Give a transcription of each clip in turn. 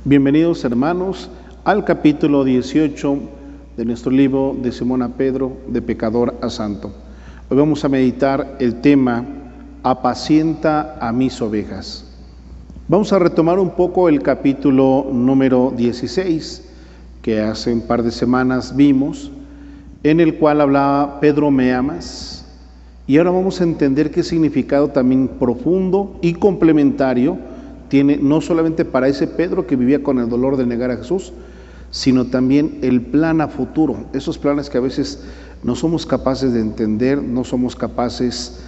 Bienvenidos, hermanos, al capítulo 18 de nuestro libro de Simón a Pedro, de pecador a santo. Hoy vamos a meditar el tema Apacienta a mis ovejas. Vamos a retomar un poco el capítulo número 16 que hace un par de semanas vimos, en el cual hablaba Pedro, ¿me amas? Y ahora vamos a entender qué significado también profundo y complementario tiene, no solamente para ese Pedro que vivía con el dolor de negar a Jesús, sino también el plan a futuro, esos planes que a veces no somos capaces de entender, no somos capaces,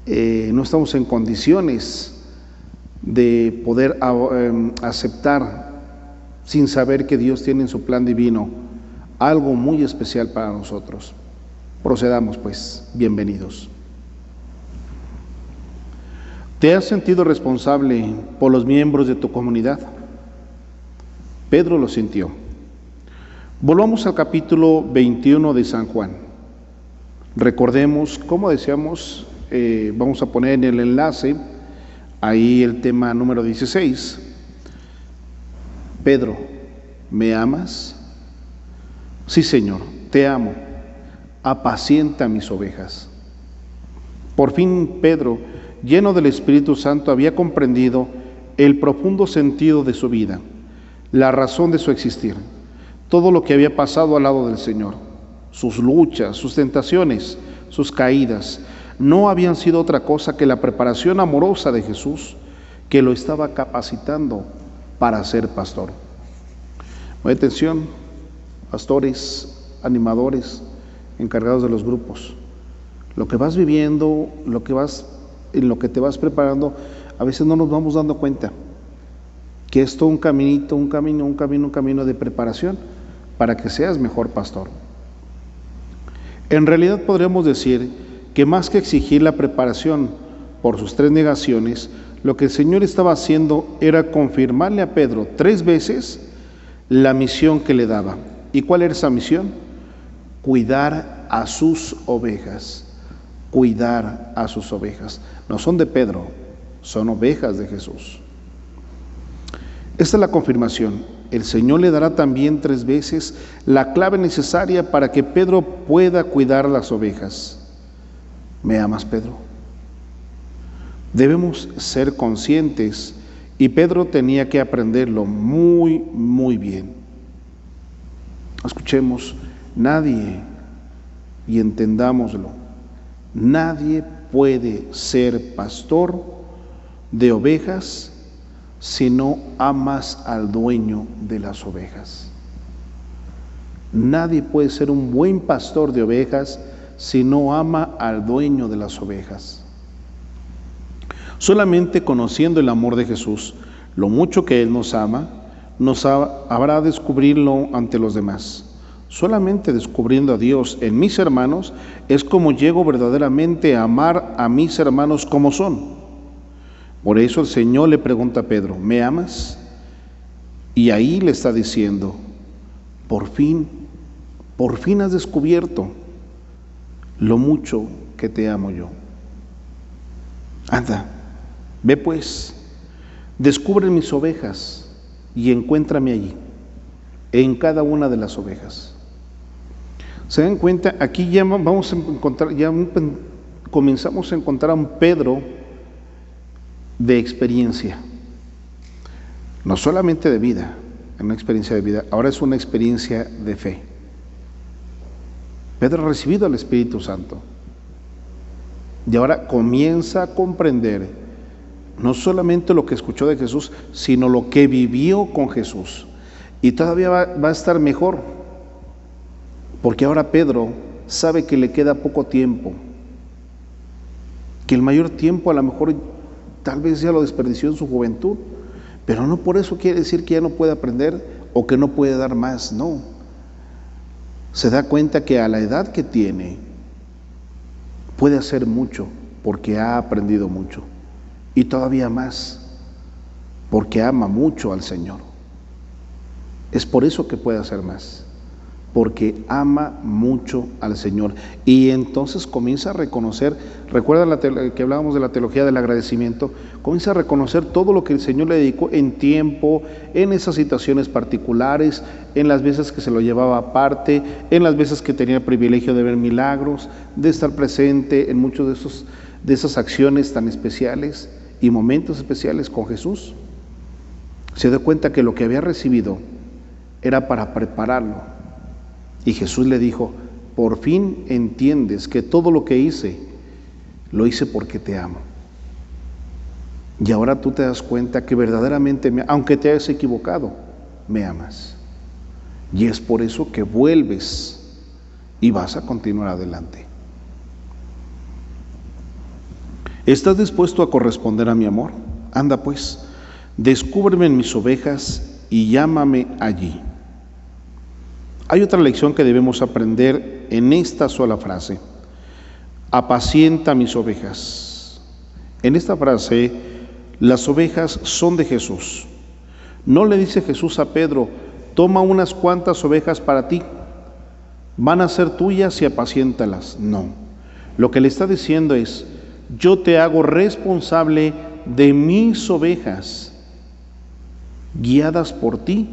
no estamos en condiciones de poder aceptar sin saber que Dios tiene en su plan divino algo muy especial para nosotros. Procedamos pues, bienvenidos. ¿Te has sentido responsable por los miembros de tu comunidad? Pedro lo sintió. Volvamos al capítulo 21 de San Juan. Recordemos, como decíamos, vamos a poner en el enlace ahí el tema número 16. Pedro, ¿me amas? Sí, Señor, te amo. Apacienta mis ovejas. Por fin Pedro, lleno del Espíritu Santo, había comprendido el profundo sentido de su vida, la razón de su existir, todo lo que había pasado al lado del Señor, sus luchas, sus tentaciones, sus caídas, no habían sido otra cosa que la preparación amorosa de Jesús, que lo estaba capacitando para ser pastor. Muy atención, pastores, animadores, encargados de los grupos. Lo que vas viviendo, en lo que te vas preparando, a veces no nos vamos dando cuenta que es todo un camino de preparación para que seas mejor pastor. En realidad podríamos decir que más que exigir la preparación por sus 3 negaciones, lo que el Señor estaba haciendo era confirmarle a Pedro 3 veces la misión que le daba. ¿Y cuál era esa misión? Cuidar a sus ovejas. Cuidar a sus ovejas. No son de Pedro, son ovejas de Jesús. Esta es la confirmación. El Señor le dará también 3 veces la clave necesaria para que Pedro pueda cuidar las ovejas. ¿Me amas, Pedro? Debemos ser conscientes, y Pedro tenía que aprenderlo muy bien. Escuchemos, nadie, y entendámoslo, nadie puede ser pastor de ovejas si no amas al dueño de las ovejas. Nadie puede ser un buen pastor de ovejas si no ama al dueño de las ovejas. Solamente conociendo el amor de Jesús, lo mucho que Él nos ama, habrá descubrirlo ante los demás. Solamente descubriendo a Dios en mis hermanos es como llego verdaderamente a amar a mis hermanos como son. Por eso el Señor le pregunta a Pedro, ¿me amas? Y ahí le está diciendo, por fin has descubierto lo mucho que te amo yo. Anda, ve pues, descubre mis ovejas y encuéntrame allí, en cada una de las ovejas. ¿Se dan cuenta? Aquí ya vamos a encontrar, comenzamos a encontrar a un Pedro de experiencia, no solamente de vida, una experiencia de vida, ahora es una experiencia de fe. Pedro ha recibido al Espíritu Santo y ahora comienza a comprender no solamente lo que escuchó de Jesús, sino lo que vivió con Jesús, y todavía va a estar mejor, porque ahora Pedro sabe que le queda poco tiempo, que el mayor tiempo a lo mejor tal vez ya lo desperdició en su juventud, pero no por eso quiere decir que ya no puede aprender o que no puede dar más, no. Se da cuenta que a la edad que tiene puede hacer mucho porque ha aprendido mucho, y todavía más porque ama mucho al Señor. Es por eso que puede hacer más, porque ama mucho al Señor. Y entonces comienza a reconocer, recuerda que hablábamos de la teología del agradecimiento, comienza a reconocer todo lo que el Señor le dedicó en tiempo, en esas situaciones particulares, en las veces que se lo llevaba aparte, en las veces que tenía el privilegio de ver milagros, de estar presente en muchos de esas acciones tan especiales y momentos especiales con Jesús. Se dio cuenta que lo que había recibido era para prepararlo. Y Jesús le dijo: por fin entiendes que todo lo que hice, lo hice porque te amo. Y ahora tú te das cuenta que verdaderamente, aunque te hayas equivocado, me amas. Y es por eso que vuelves y vas a continuar adelante. ¿Estás dispuesto a corresponder a mi amor? Anda pues, descúbreme en mis ovejas y llámame allí. Hay otra lección que debemos aprender en esta sola frase: apacienta mis ovejas. En esta frase, las ovejas son de Jesús. No le dice Jesús a Pedro: toma unas cuantas ovejas para ti, van a ser tuyas y apaciéntalas. No, lo que le está diciendo es: yo te hago responsable de mis ovejas, guiadas por ti,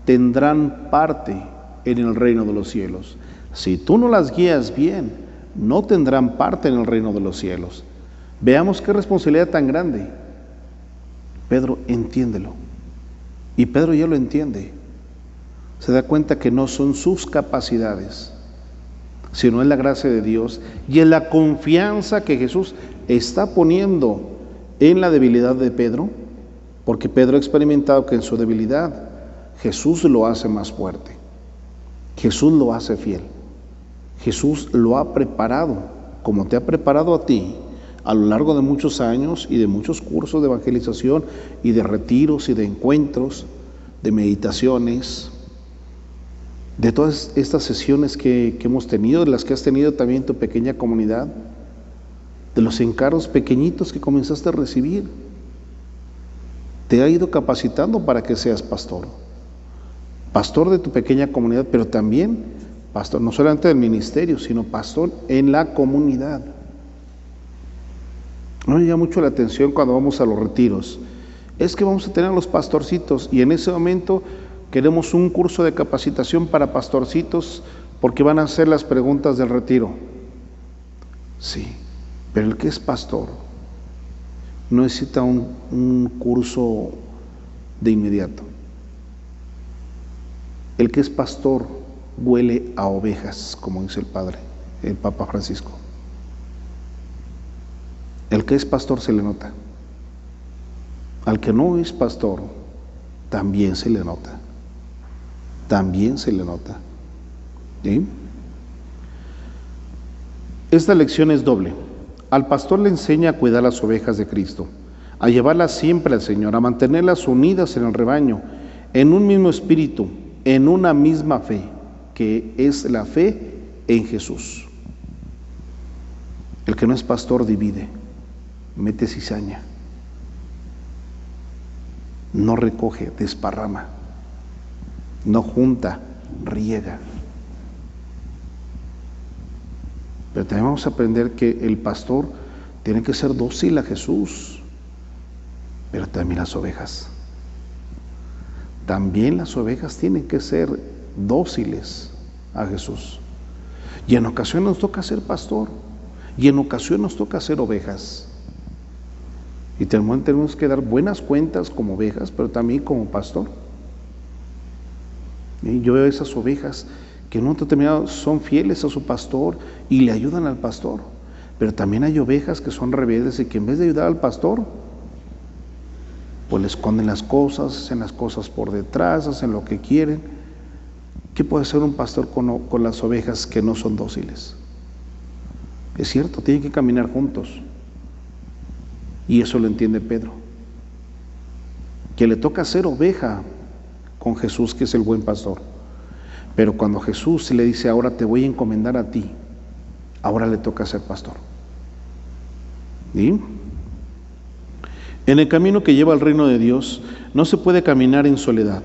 tendrán parte en el reino de los cielos. Si tú no las guías bien, no tendrán parte en el reino de los cielos. Veamos qué responsabilidad tan grande. Pedro, entiéndelo. Y Pedro ya lo entiende. Se da cuenta que no son sus capacidades, sino es la gracia de Dios y es la confianza que Jesús está poniendo en la debilidad de Pedro, porque Pedro ha experimentado que en su debilidad Jesús lo hace más fuerte. Jesús lo hace fiel. Jesús lo ha preparado, como te ha preparado a ti a lo largo de muchos años y de muchos cursos de evangelización y de retiros y de encuentros, de meditaciones, de todas estas sesiones que hemos tenido, de las que has tenido también tu pequeña comunidad, de los encargos pequeñitos que comenzaste a recibir. Te ha ido capacitando para que seas pastor de tu pequeña comunidad, pero también pastor, no solamente del ministerio, sino pastor en la comunidad. No me llama mucho la atención cuando vamos a los retiros, es que vamos a tener a los pastorcitos y en ese momento queremos un curso de capacitación para pastorcitos porque van a hacer las preguntas del retiro. Sí, pero el que es pastor no necesita un curso de inmediato. El que es pastor huele a ovejas, como dice el Papa Francisco. El que es pastor se le nota. Al que no es pastor, también se le nota. También se le nota. ¿Sí? Esta lección es doble. Al pastor le enseña a cuidar las ovejas de Cristo, a llevarlas siempre al Señor, a mantenerlas unidas en el rebaño, en un mismo espíritu, en una misma fe, que es la fe en Jesús. El que no es pastor divide, mete cizaña, no recoge, desparrama, no junta, riega. Pero también vamos a aprender que el pastor tiene que ser dócil a Jesús, pero también las ovejas. También las ovejas tienen que ser dóciles a Jesús. Y en ocasiones nos toca ser pastor, y en ocasiones nos toca ser ovejas. Y tenemos que dar buenas cuentas como ovejas, pero también como pastor. Y yo veo esas ovejas que en un momento determinado son fieles a su pastor y le ayudan al pastor. Pero también hay ovejas que son rebeldes y que en vez de ayudar al pastor, pues le esconden las cosas, hacen las cosas por detrás, hacen lo que quieren. ¿Qué puede hacer un pastor con las ovejas que no son dóciles? Es cierto, tienen que caminar juntos. Y eso lo entiende Pedro. Que le toca ser oveja con Jesús, que es el buen pastor. Pero cuando Jesús le dice, ahora te voy a encomendar a ti, ahora le toca ser pastor. ¿Y? En el camino que lleva al reino de Dios, no se puede caminar en soledad,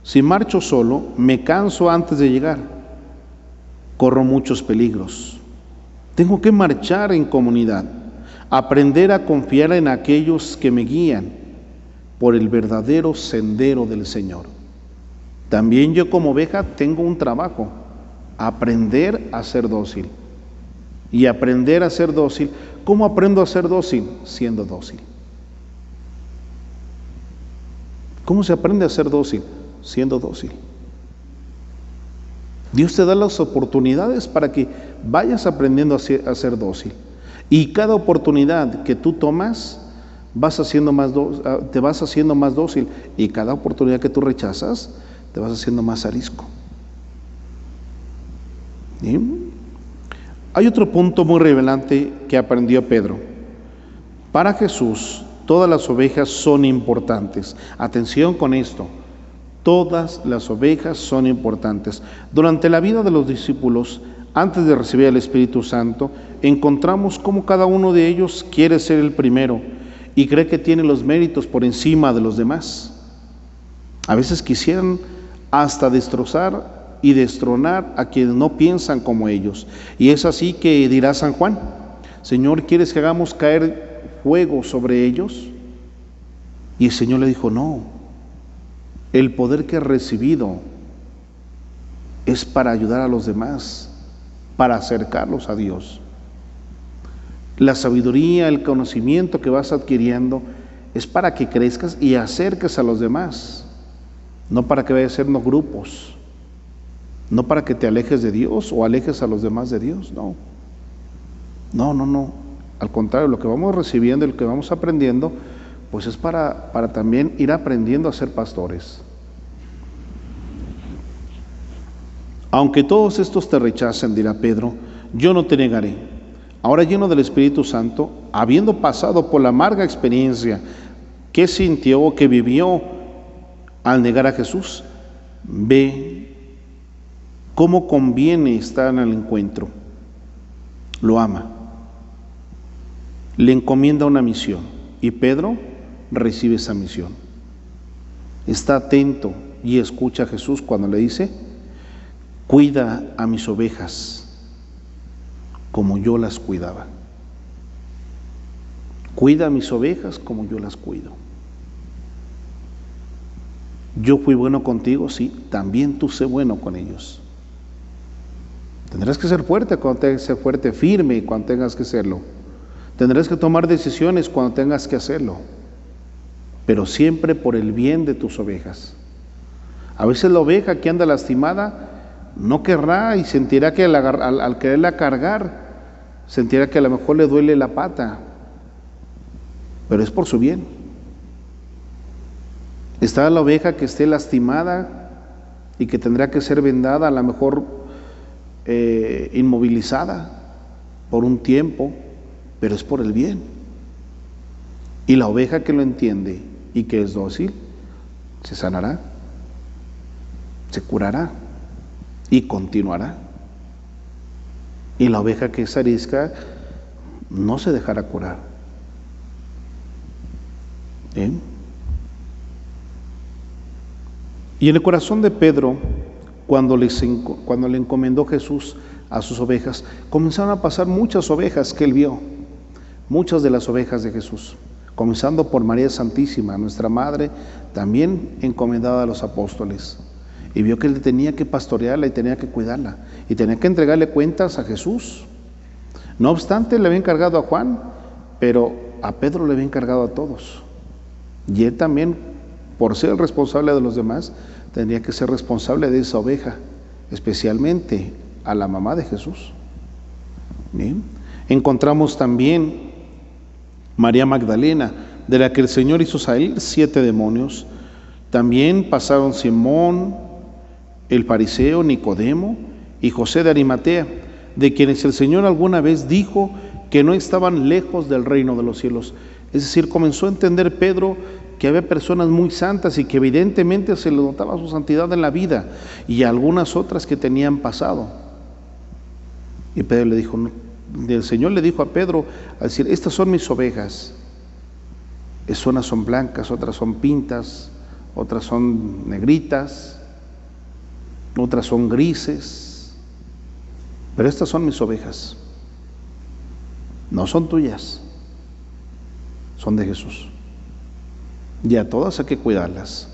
Si marcho solo, me canso antes de llegar. Corro muchos peligros. Tengo que marchar en comunidad, aprender a confiar en aquellos que me guían por el verdadero sendero del Señor. También yo como oveja tengo un trabajo, aprender a ser dócil. Y aprender a ser dócil, ¿cómo aprendo a ser dócil? Siendo dócil. ¿Cómo se aprende a ser dócil? Siendo dócil. Dios te da las oportunidades para que vayas aprendiendo a ser dócil. Y cada oportunidad que tú tomas, te vas haciendo más dócil. Y cada oportunidad que tú rechazas, te vas haciendo más arisco. ¿Sí? Hay otro punto muy revelante que aprendió Pedro. Para Jesús, todas las ovejas son importantes. Atención con esto. Todas las ovejas son importantes. Durante la vida de los discípulos, antes de recibir al Espíritu Santo, encontramos cómo cada uno de ellos quiere ser el primero y cree que tiene los méritos por encima de los demás. A veces quisieran hasta destrozar y destronar a quienes no piensan como ellos. Y es así que dirá San Juan: Señor, ¿quieres que hagamos caer fuego sobre ellos? Y el Señor le dijo: no, el poder que he recibido es para ayudar a los demás, para acercarlos a Dios. La sabiduría, el conocimiento que vas adquiriendo es para que crezcas y acerques a los demás, no para que vayas a hacernos grupos, no para que te alejes de Dios o alejes a los demás de Dios, no. Al contrario, lo que vamos recibiendo y lo que vamos aprendiendo, pues es para también ir aprendiendo a ser pastores. Aunque todos estos te rechacen, dirá Pedro, yo no te negaré. Ahora, lleno del Espíritu Santo, habiendo pasado por la amarga experiencia que sintió o que vivió al negar a Jesús, ve cómo conviene estar en el encuentro. Lo ama. Le encomienda una misión y Pedro recibe esa misión. Está atento y escucha a Jesús cuando le dice: cuida a mis ovejas como yo las cuidaba. Cuida a mis ovejas como yo las cuido. Yo fui bueno contigo, sí, también tú sé bueno con ellos. Tendrás que ser fuerte cuando tengas que ser fuerte, firme cuando tengas que serlo. Tendrás que tomar decisiones cuando tengas que hacerlo, pero siempre por el bien de tus ovejas. A veces la oveja que anda lastimada no querrá y sentirá que al quererla cargar, sentirá que a lo mejor le duele la pata, pero es por su bien. Está la oveja que esté lastimada y que tendrá que ser vendada, a lo mejor inmovilizada por un tiempo, pero es por el bien. Y la oveja que lo entiende y que es dócil, se sanará, se curará y continuará. Y la oveja que es arisca no se dejará curar. Y en el corazón de Pedro, cuando le encomendó Jesús a sus ovejas, comenzaron a pasar muchas ovejas que él vio, muchas de las ovejas de Jesús, comenzando por María Santísima, nuestra Madre, también encomendada a los apóstoles. Y vio que él tenía que pastorearla y tenía que cuidarla y tenía que entregarle cuentas a Jesús. No obstante, le había encargado a Juan, pero a Pedro le había encargado a todos. Y él también, por ser el responsable de los demás, tendría que ser responsable de esa oveja, especialmente a la mamá de Jesús. ¿Bien? Encontramos también María Magdalena, de la que el Señor hizo salir 7 demonios. También pasaron Simón, el fariseo, Nicodemo y José de Arimatea, de quienes el Señor alguna vez dijo que no estaban lejos del reino de los cielos. Es decir, comenzó a entender Pedro que había personas muy santas y que evidentemente se le notaba su santidad en la vida, y algunas otras que tenían pasado. Y Pedro le dijo, el Señor le dijo a Pedro, a decir, estas son mis ovejas. Unas son blancas, otras son pintas, otras son negritas, otras son grises, pero estas son mis ovejas. No son tuyas, son de Jesús. Y a todas hay que cuidarlas.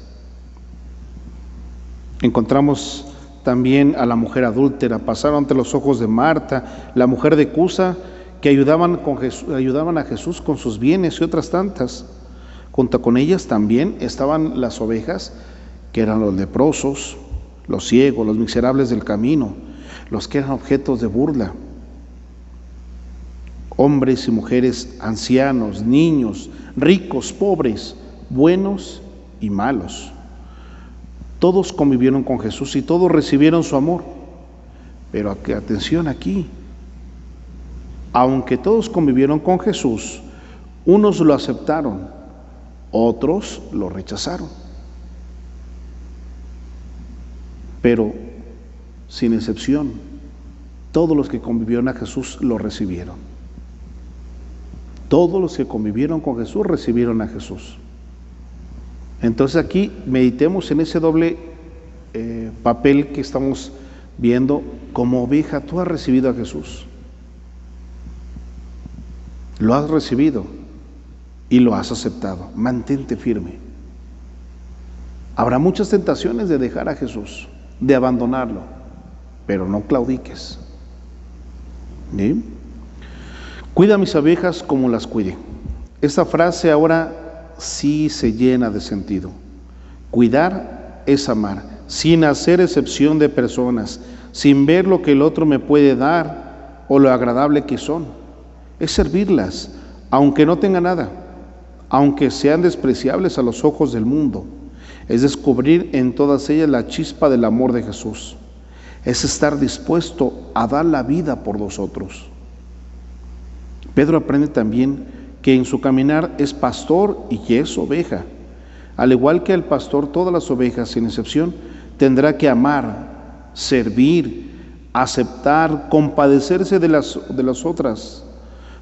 Encontramos también a la mujer adúltera, pasaron ante los ojos de Marta, la mujer de Cusa, que ayudaban a Jesús con sus bienes y otras tantas. Junto con ellas también estaban las ovejas, que eran los leprosos, los ciegos, los miserables del camino, los que eran objetos de burla. Hombres y mujeres, ancianos, niños, ricos, pobres, buenos y malos. Todos convivieron con Jesús y todos recibieron su amor. Pero atención aquí, aunque todos convivieron con Jesús, unos lo aceptaron, otros lo rechazaron. Pero, sin excepción, todos los que convivieron a Jesús lo recibieron. Todos los que convivieron con Jesús recibieron a Jesús. Entonces aquí meditemos en ese doble papel que estamos viendo. Como oveja, tú has recibido a Jesús. Lo has recibido y lo has aceptado. Mantente firme. Habrá muchas tentaciones de dejar a Jesús, de abandonarlo, pero no claudiques. ¿Sí? Cuida mis ovejas como las cuide. Esta frase ahora sí se llena de sentido. Cuidar es amar, sin hacer excepción de personas, sin ver lo que el otro me puede dar o lo agradable que son. Es servirlas, aunque no tenga nada, aunque sean despreciables a los ojos del mundo. Es descubrir en todas ellas la chispa del amor de Jesús. Es estar dispuesto a dar la vida por los otros. Pedro aprende también que en su caminar es pastor y que es oveja. Al igual que el pastor, todas las ovejas, sin excepción, tendrá que amar, servir, aceptar, compadecerse de las otras,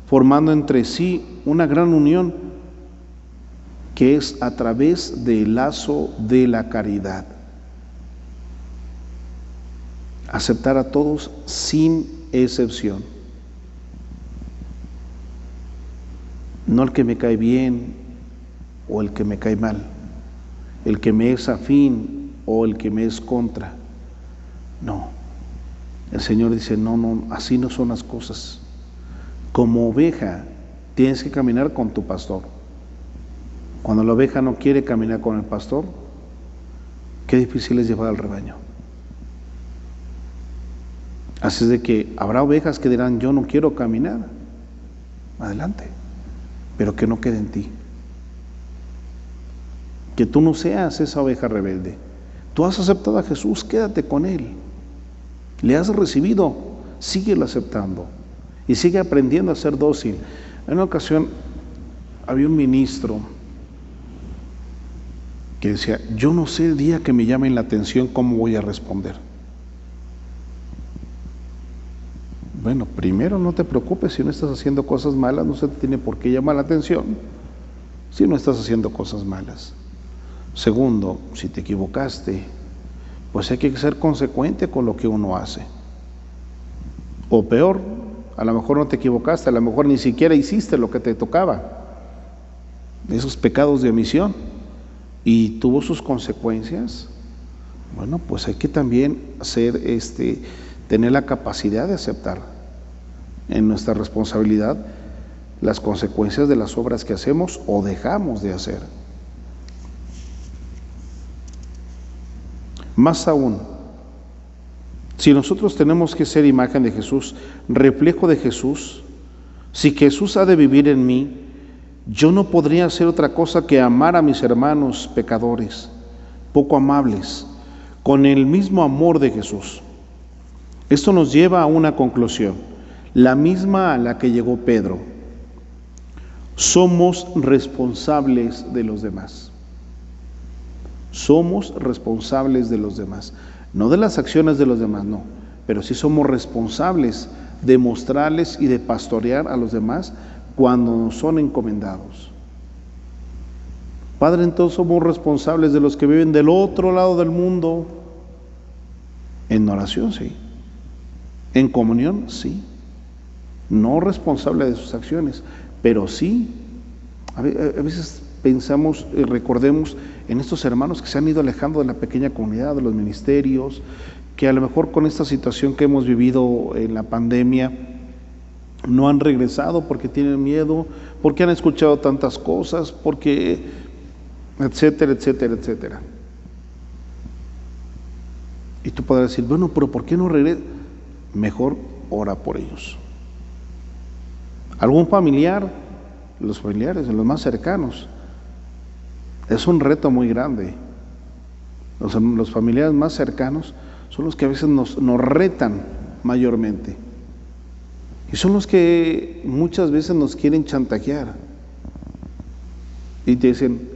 formando entre sí una gran unión que es a través del lazo de la caridad. Aceptar a todos sin excepción. No el que me cae bien o el que me cae mal, el que me es afín o el que me es contra. No, el Señor dice, no, así no son las cosas. Como oveja tienes que caminar con tu pastor. Cuando la oveja no quiere caminar con el pastor, qué difícil es llevar al rebaño. Así es de que habrá ovejas que dirán, yo no quiero caminar. Adelante, pero que no quede en ti. Que tú no seas esa oveja rebelde. Tú has aceptado a Jesús, quédate con Él. Le has recibido, síguelo aceptando y sigue aprendiendo a ser dócil. En una ocasión había un ministro que decía, yo no sé el día que me llamen la atención cómo voy a responder. Bueno, primero no te preocupes si no estás haciendo cosas malas, no se te tiene por qué llamar la atención si no estás haciendo cosas malas. Segundo, si te equivocaste, pues hay que ser consecuente con lo que uno hace. O peor, a lo mejor no te equivocaste, a lo mejor ni siquiera hiciste lo que te tocaba. Esos pecados de omisión y tuvo sus consecuencias. Bueno, pues hay que también tener la capacidad de aceptar en nuestra responsabilidad las consecuencias de las obras que hacemos o dejamos de hacer. Más aún, si nosotros tenemos que ser imagen de Jesús, reflejo de Jesús, si Jesús ha de vivir en mí, yo no podría hacer otra cosa que amar a mis hermanos pecadores, poco amables, con el mismo amor de Jesús. Esto nos lleva a una conclusión, la misma a la que llegó Pedro. Somos responsables de los demás. Somos responsables de los demás. No de las acciones de los demás, no. Pero sí somos responsables de mostrarles y de pastorear a los demás cuando nos son encomendados. Padre, entonces somos responsables de los que viven del otro lado del mundo. En oración, sí. En comunión, sí. No responsable de sus acciones, pero sí. A veces pensamos y recordemos en estos hermanos que se han ido alejando de la pequeña comunidad, de los ministerios, que a lo mejor con esta situación que hemos vivido en la pandemia, no han regresado porque tienen miedo, porque han escuchado tantas cosas, porque etcétera, etcétera, etcétera. Y tú podrás decir, bueno, pero ¿por qué no regresan? Mejor ora por ellos. ¿Algún familiar? Los familiares, los más cercanos. Es un reto muy grande. Los familiares más cercanos son los que a veces nos retan mayormente. Y son los que muchas veces nos quieren chantajear. Y te dicen,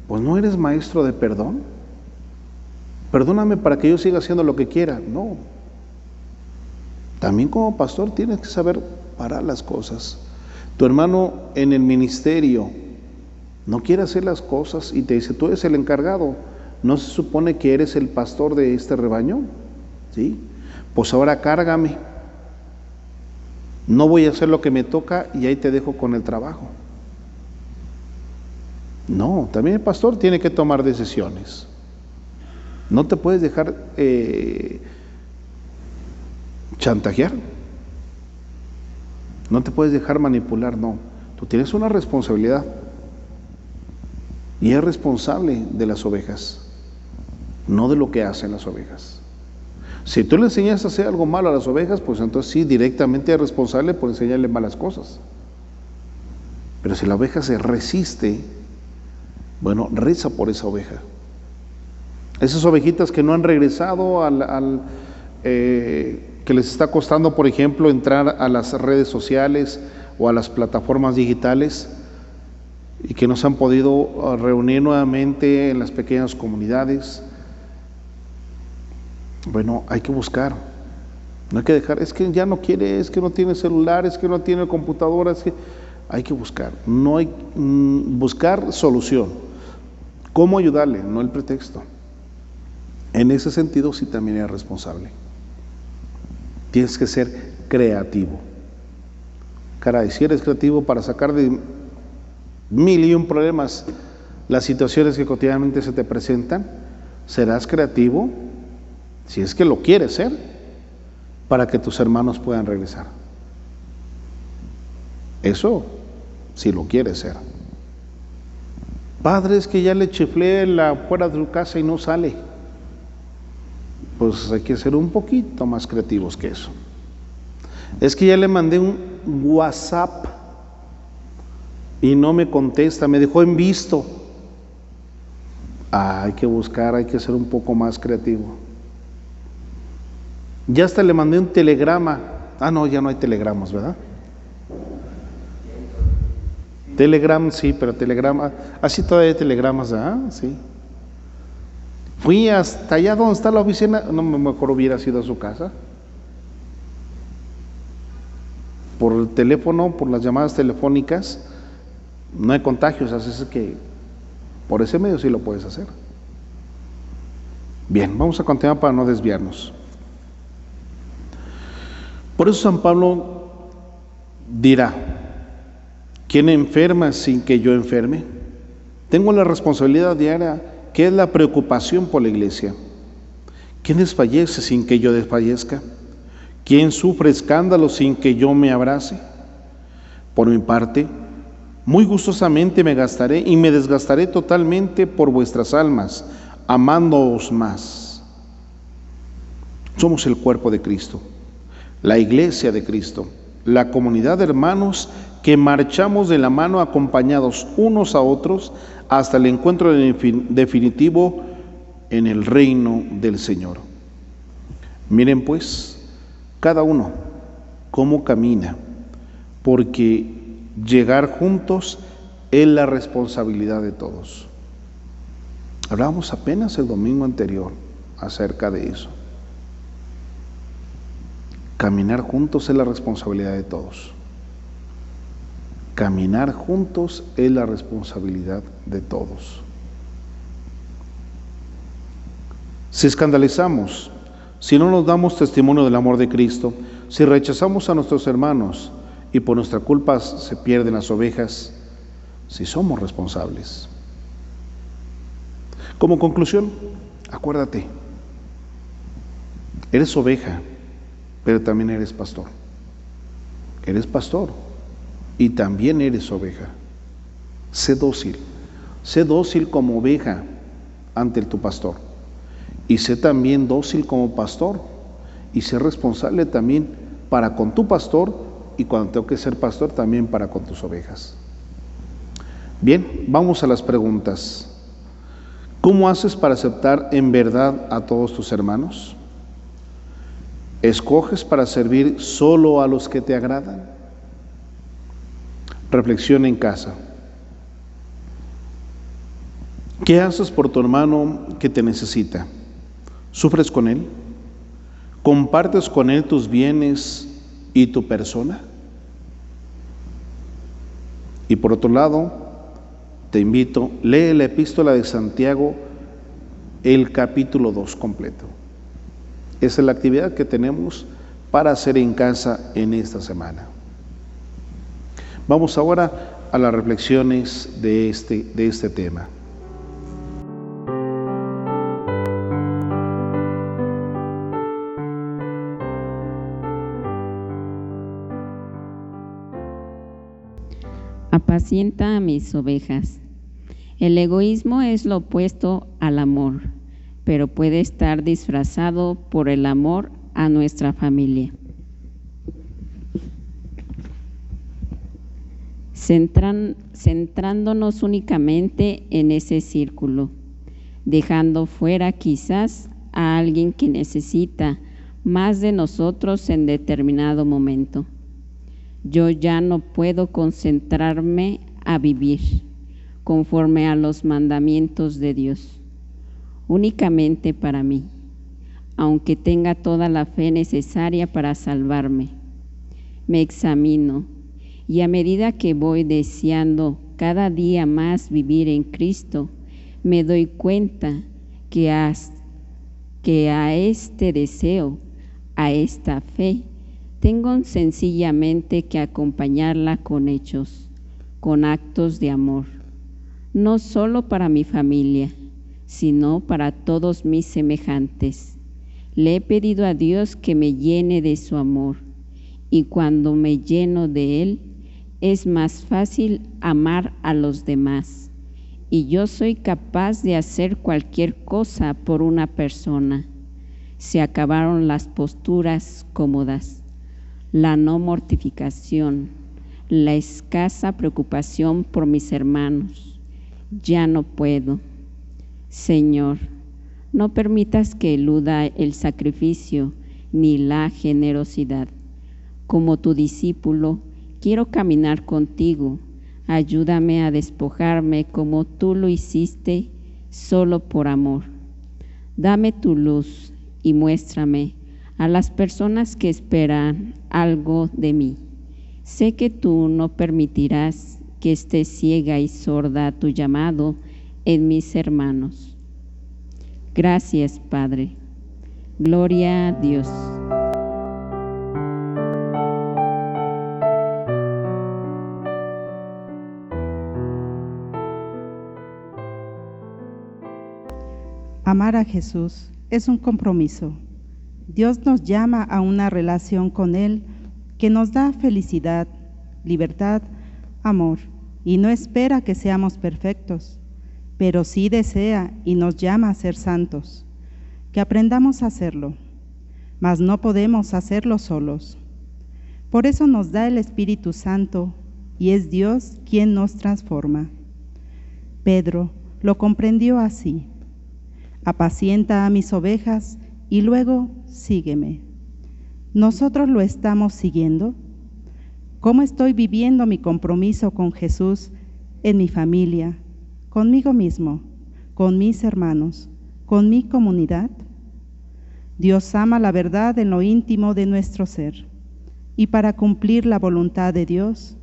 pues no eres maestro de perdón. Perdóname para que yo siga haciendo lo que quiera. No. También como pastor tienes que saber parar las cosas. Tu hermano en el ministerio no quiere hacer las cosas y te dice, tú eres el encargado. ¿No se supone que eres el pastor de este rebaño? ¿Sí? Pues ahora cárgame. No voy a hacer lo que me toca y ahí te dejo con el trabajo. No, también el pastor tiene que tomar decisiones. No te puedes dejar chantajear. No te puedes dejar manipular, no. Tú tienes una responsabilidad. Y es responsable de las ovejas, no de lo que hacen las ovejas. Si tú le enseñas a hacer algo malo a las ovejas, pues entonces sí, directamente es responsable por enseñarle malas cosas. Pero si la oveja se resiste, bueno, reza por esa oveja. Esas ovejitas que no han regresado que les está costando, por ejemplo, entrar a las redes sociales o a las plataformas digitales y que no se han podido reunir nuevamente en las pequeñas comunidades. Bueno, hay que buscar. No hay que dejar, es que ya no quiere, es que no tiene celular, es que no tiene computadora, es que hay que buscar. No hay buscar solución. ¿Cómo ayudarle? No el pretexto. En ese sentido sí también es responsable. Tienes que ser creativo. Caray, si eres creativo para sacar de 1001 problemas las situaciones que cotidianamente se te presentan, serás creativo, si es que lo quieres ser, para que tus hermanos puedan regresar. Eso, si lo quieres ser. Padre, es que ya le chiflé la puerta de tu casa y no sale. Pues hay que ser un poquito más creativos que eso. Es que ya le mandé un WhatsApp y no me contesta, me dejó en visto. Hay que buscar, hay que ser un poco más creativo. Ya hasta le mandé un telegrama. No, ya no hay telegramas, ¿verdad? Telegram, sí, pero telegrama, así todavía hay telegramas, sí. Fui hasta allá donde está la oficina, no, mejor hubiera sido a su casa. Por el teléfono, por las llamadas telefónicas, no hay contagios, así es que por ese medio sí lo puedes hacer. Bien, vamos a continuar para no desviarnos. Por eso San Pablo dirá, ¿quién enferma sin que yo enferme? Tengo la responsabilidad diaria, que es la preocupación por la iglesia. ¿Quién desfallece sin que yo desfallezca? ¿Quién sufre escándalo sin que yo me abrace? Por mi parte, muy gustosamente me gastaré y me desgastaré totalmente por vuestras almas, amándoos más. Somos el cuerpo de Cristo, la iglesia de Cristo, la comunidad de hermanos que marchamos de la mano acompañados unos a otros hasta el encuentro definitivo en el reino del Señor. Miren pues, cada uno cómo camina, porque llegar juntos es la responsabilidad de todos. Hablábamos apenas el domingo anterior acerca de eso. Caminar juntos es la responsabilidad de todos. Caminar juntos es la responsabilidad de todos. Si escandalizamos, si no nos damos testimonio del amor de Cristo, si rechazamos a nuestros hermanos y por nuestra culpa se pierden las ovejas, si somos responsables. Como conclusión, acuérdate, eres oveja, pero también eres pastor. Eres pastor y también eres oveja. Sé dócil como oveja ante tu pastor. Y sé también dócil como pastor. Y sé responsable también para con tu pastor y cuando tengo que ser pastor también para con tus ovejas. Bien, vamos a las preguntas. ¿Cómo haces para aceptar en verdad a todos tus hermanos? ¿Escoges para servir solo a los que te agradan? Reflexiona en casa. ¿Qué haces por tu hermano que te necesita? ¿Sufres con él? ¿Compartes con él tus bienes y tu persona? Y por otro lado, te invito, lee la epístola de Santiago, el capítulo 2 completo. Esa es la actividad que tenemos para hacer en casa en esta semana. Vamos ahora a las reflexiones de este tema. Apacienta a mis ovejas. El egoísmo es lo opuesto al amor, pero puede estar disfrazado por el amor a nuestra familia. Centrándonos únicamente en ese círculo, dejando fuera quizás a alguien que necesita más de nosotros en determinado momento. Yo ya no puedo concentrarme a vivir conforme a los mandamientos de Dios, únicamente para mí, aunque tenga toda la fe necesaria para salvarme. Me examino y a medida que voy deseando cada día más vivir en Cristo, me doy cuenta que a este deseo, a esta fe, tengo sencillamente que acompañarla con hechos, con actos de amor, no solo para mi familia, sino para todos mis semejantes. Le he pedido a Dios que me llene de su amor, y cuando me lleno de él, es más fácil amar a los demás, y yo soy capaz de hacer cualquier cosa por una persona. Se acabaron las posturas cómodas, la no mortificación, la escasa preocupación por mis hermanos. Ya no puedo. Señor, no permitas que eluda el sacrificio ni la generosidad. Como tu discípulo, quiero caminar contigo. Ayúdame a despojarme como tú lo hiciste, solo por amor. Dame tu luz y muéstrame a las personas que esperan algo de mí. Sé que tú no permitirás que esté ciega y sorda a tu llamado en mis hermanos. Gracias, Padre. Gloria a Dios. Amar a Jesús es un compromiso. Dios nos llama a una relación con Él que nos da felicidad, libertad, amor, y no espera que seamos perfectos, pero sí desea y nos llama a ser santos, que aprendamos a hacerlo, mas no podemos hacerlo solos. Por eso nos da el Espíritu Santo y es Dios quien nos transforma. Pedro lo comprendió así: apacienta a mis ovejas y luego sígueme. ¿Nosotros lo estamos siguiendo? ¿Cómo estoy viviendo mi compromiso con Jesús en mi familia, conmigo mismo, con mis hermanos, con mi comunidad? Dios ama la verdad en lo íntimo de nuestro ser, y para cumplir la voluntad de Dios,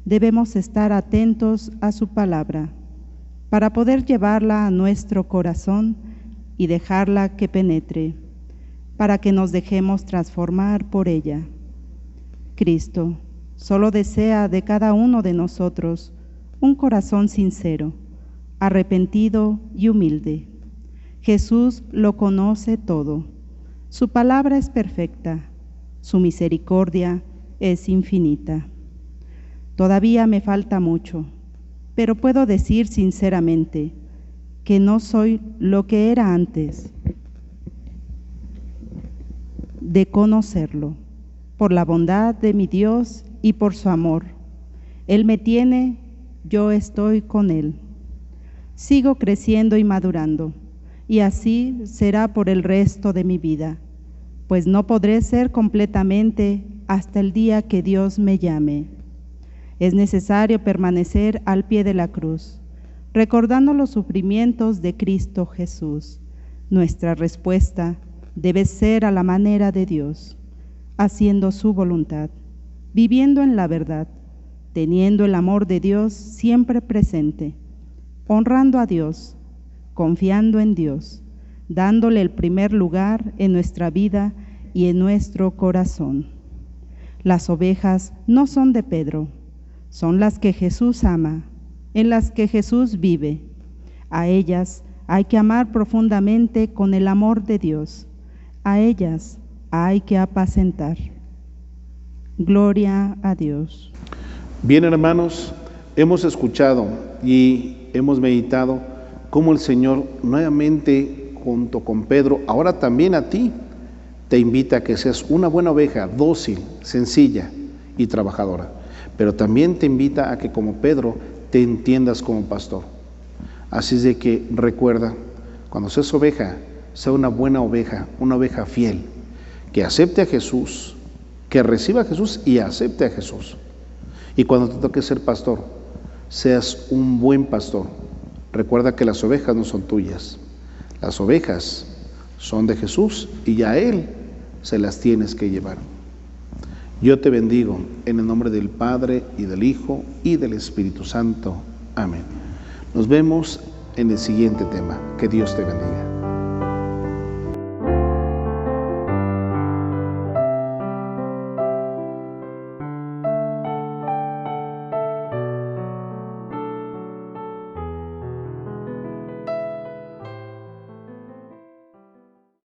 debemos estar atentos a su palabra, para poder llevarla a nuestro corazón y dejarla que penetre, para que nos dejemos transformar por ella. Cristo solo desea de cada uno de nosotros un corazón sincero, arrepentido y humilde. Jesús lo conoce todo. Su palabra es perfecta, su misericordia es infinita. Todavía me falta mucho, pero puedo decir sinceramente que no soy lo que era antes de conocerlo, por la bondad de mi Dios y por su amor. Él me tiene, yo estoy con Él. Sigo creciendo y madurando, y así será por el resto de mi vida, pues no podré ser completamente hasta el día que Dios me llame. Es necesario permanecer al pie de la cruz, recordando los sufrimientos de Cristo Jesús. Nuestra respuesta debe ser a la manera de Dios, haciendo su voluntad, viviendo en la verdad, teniendo el amor de Dios siempre presente, honrando a Dios, confiando en Dios, dándole el primer lugar en nuestra vida y en nuestro corazón. Las ovejas no son de Pedro, son las que Jesús ama, en las que Jesús vive. A ellas hay que amar profundamente con el amor de Dios. A ellas hay que apacentar. Gloria a Dios. Bien, hermanos, hemos escuchado y hemos meditado cómo el Señor nuevamente junto con Pedro, ahora también a ti, te invita a que seas una buena oveja, dócil, sencilla y trabajadora. Pero también te invita a que como Pedro te entiendas como pastor. Así es de que recuerda, cuando seas oveja, sea una buena oveja, una oveja fiel, que acepte a Jesús, que reciba a Jesús y acepte a Jesús. Y cuando te toque ser pastor, seas un buen pastor. Recuerda que las ovejas no son tuyas, las ovejas son de Jesús y a Él se las tienes que llevar. Yo te bendigo en el nombre del Padre y del Hijo y del Espíritu Santo. Amén. Nos vemos en el siguiente tema. Que Dios te bendiga.